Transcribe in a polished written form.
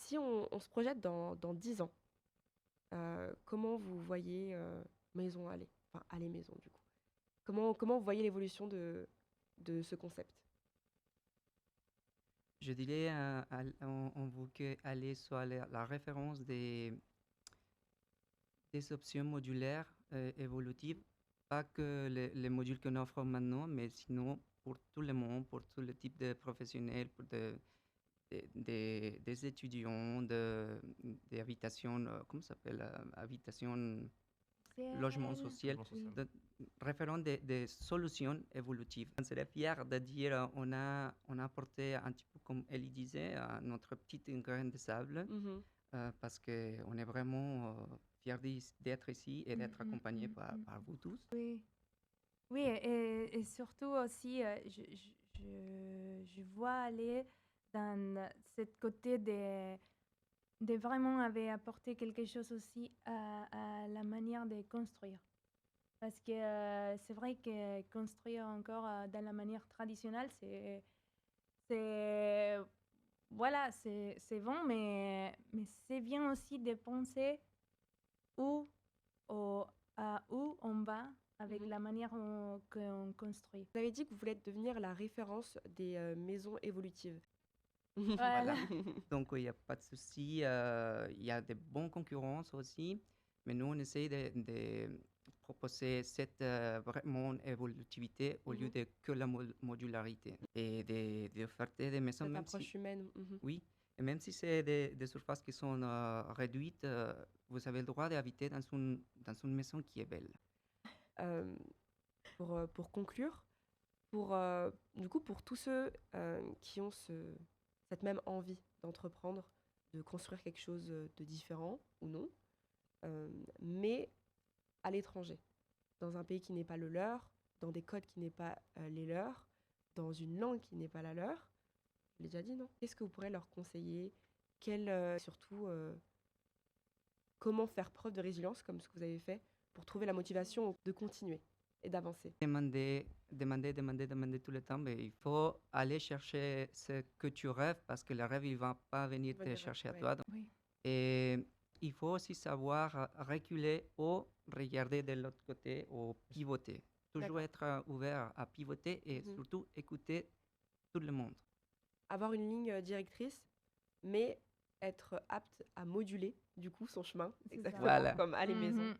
Si on se projette dans 10 ans, comment vous voyez Maison Allez, enfin Allez Maison du coup? Comment vous voyez l'évolution de ce concept? Je dirais, on veut que aller soit la référence des options modulaires évolutives, pas que les modules qu'on offre maintenant, mais sinon pour tout le monde, pour tout le type de professionnels, pour des étudiants, des habitations, comment ça s'appelle, habitation, logement Ciel, social, Logement social. de, référant des solutions évolutives. On serait fier de dire on a apporté un petit peu, comme Ellie disait, notre petite grain de sable, Mhm. parce qu'on est vraiment fiers d'être ici et d'être accompagnés par vous tous. Oui, oui, et surtout aussi, je vois aller dans ce côté de vraiment avait apporté quelque chose aussi à la manière de construire. Parce que c'est vrai que construire encore dans la manière traditionnelle, c'est, voilà, c'est bon, mais c'est bien aussi de penser où, à où on va avec Mhm. la manière qu'on construit. Vous avez dit que vous voulez devenir la référence des maisons évolutives. Voilà. Donc, il n'y a pas de souci. Il y a des bonnes concurrences aussi, mais nous, on essaie de proposer cette vraiment évolutivité au lieu Mhm. de que la modularité et d'offrir des maisons, Cette même si, approche humaine. Mhm. oui, et même si c'est des surfaces qui sont réduites, vous avez le droit d'habiter dans une maison qui est belle. Euh, pour conclure, du coup, pour tous ceux qui ont cette même envie d'entreprendre, de construire quelque chose de différent ou non, mais à l'étranger, dans un pays qui n'est pas le leur, dans des codes qui n'est pas les leurs, dans une langue qui n'est pas la leur, je l'ai déjà dit, non? Qu'est-ce que vous pourrez leur conseiller? Surtout, comment faire preuve de résilience, comme ce que vous avez fait, pour trouver la motivation de continuer et d'avancer? Demander tout le temps, mais il faut aller chercher ce que tu rêves parce que le rêve, il ne va pas venir te Venir, chercher à ouais. toi. Oui. Et il faut aussi savoir reculer ou regarder de l'autre côté ou pivoter. Toujours D'accord. être ouvert à pivoter et Mhm. surtout écouter tout le monde. Avoir une ligne directrice, mais être apte à moduler, du coup, son chemin, C'est ça. exactement Voilà. comme à les maisons. Mhm.